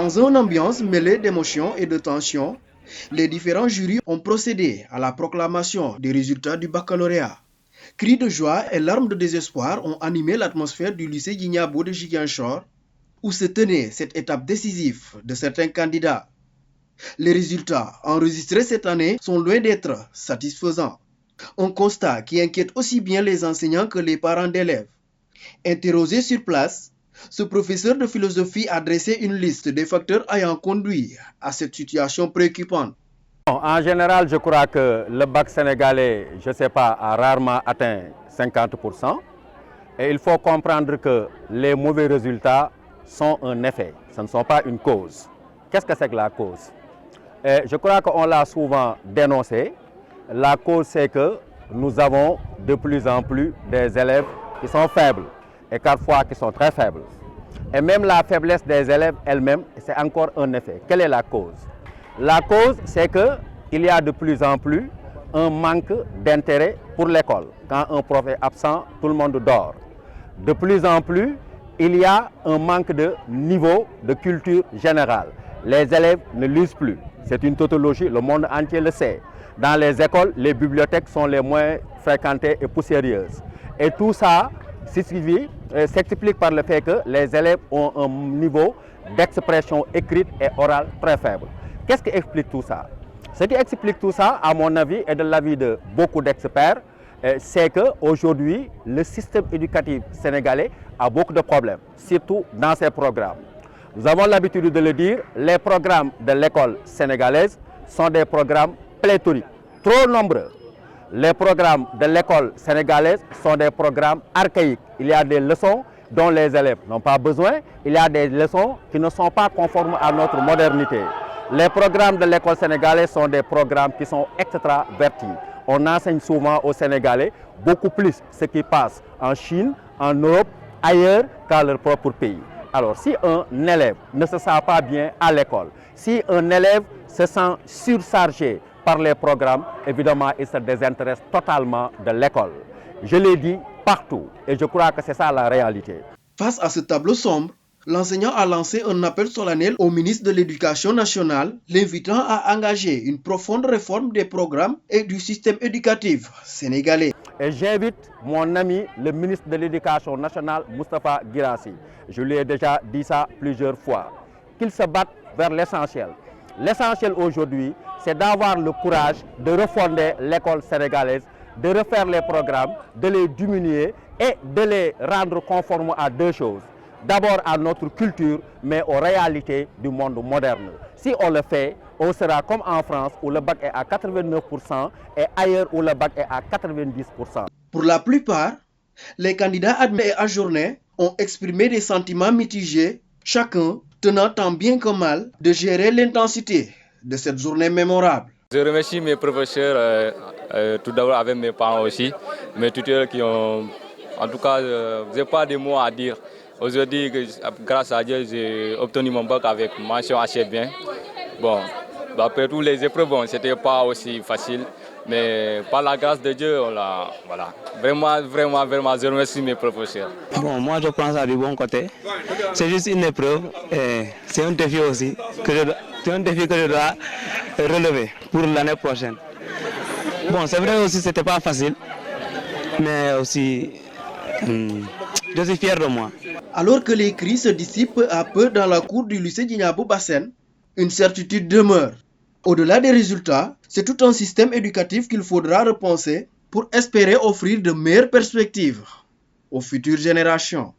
Dans une ambiance mêlée d'émotions et de tensions, les différents jurys ont procédé à la proclamation des résultats du baccalauréat. Cris de joie et larmes de désespoir ont animé l'atmosphère du lycée Djignabo de Ziguinchor, où se tenait cette étape décisive de certains candidats. Les résultats enregistrés cette année sont loin d'être satisfaisants. Un constat qui inquiète aussi bien les enseignants que les parents d'élèves. Interrogé sur place, ce professeur de philosophie a dressé une liste des facteurs ayant conduit à cette situation préoccupante. En général, je crois que le bac sénégalais, je ne sais pas, a rarement atteint 50%. Et il faut comprendre que les mauvais résultats sont un effet, ce ne sont pas une cause. Qu'est-ce que c'est que la cause? Je crois qu'on l'a souvent dénoncé. La cause, c'est que nous avons de plus en plus des élèves qui sont faibles et parfois qui sont très faibles. Et même la faiblesse des élèves elle-même, c'est encore un effet. Quelle est la cause? La cause, c'est qu'il y a de plus en plus un manque d'intérêt pour l'école. Quand un prof est absent, tout le monde dort. De plus en plus, il y a un manque de niveau de culture générale. Les élèves ne lisent plus. C'est une tautologie, le monde entier le sait. Dans les écoles, les bibliothèques sont les moins fréquentées et poussiéreuses. Et tout ça s'explique par le fait que les élèves ont un niveau d'expression écrite et orale très faible. Qu'est-ce qui explique tout ça? Ce qui explique tout ça, à mon avis, et de l'avis de beaucoup d'experts, c'est qu'aujourd'hui, le système éducatif sénégalais a beaucoup de problèmes, surtout dans ses programmes. Nous avons l'habitude de le dire, les programmes de l'école sénégalaise sont des programmes pléthoriques, trop nombreux. Les programmes de l'école sénégalaise sont des programmes archaïques. Il y a des leçons dont les élèves n'ont pas besoin. Il y a des leçons qui ne sont pas conformes à notre modernité. Les programmes de l'école sénégalaise sont des programmes qui sont extravertis. On enseigne souvent aux Sénégalais beaucoup plus ce qui passe en Chine, en Europe, ailleurs qu'à leur propre pays. Alors, si un élève ne se sent pas bien à l'école, si un élève se sent surchargé par les programmes, évidemment, il se désintéresse totalement de l'école. Je l'ai dit partout et je crois que c'est ça la réalité. Face à ce tableau sombre, l'enseignant a lancé un appel solennel au ministre de l'Éducation nationale, l'invitant à engager une profonde réforme des programmes et du système éducatif sénégalais. Et j'invite mon ami, le ministre de l'Éducation nationale, Moustapha Guirassy. Je lui ai déjà dit ça plusieurs fois. Qu'il se batte vers l'essentiel. L'essentiel aujourd'hui, c'est d'avoir le courage de refonder l'école sénégalaise, de refaire les programmes, de les diminuer et de les rendre conformes à deux choses. D'abord à notre culture, mais aux réalités du monde moderne. Si on le fait, on sera comme en France où le bac est à 89% et ailleurs où le bac est à 90%. Pour la plupart, les candidats admis et ajournés ont exprimé des sentiments mitigés, chacun tenant tant bien que mal de gérer l'intensité de cette journée mémorable. Je remercie mes professeurs, tout d'abord avec mes parents aussi, mes tuteurs qui ont... En tout cas, je n'ai pas de mots à dire. Aujourd'hui, grâce à Dieu, j'ai obtenu mon bac avec mention assez bien. Bon, après toutes les épreuves, bon, ce n'était pas aussi facile. Mais par la grâce de Dieu, voilà. Vraiment, je remercie mes professeurs. Bon, moi je pense à du bon côté. C'est juste une épreuve et c'est un défi aussi que je dois relever pour l'année prochaine. Bon, c'est vrai aussi, c'était pas facile, mais aussi, je suis fier de moi. Alors que les cris se dissipent peu à peu dans la cour du lycée Djignabo Bassène, une certitude demeure. Au-delà des résultats, c'est tout un système éducatif qu'il faudra repenser pour espérer offrir de meilleures perspectives aux futures générations.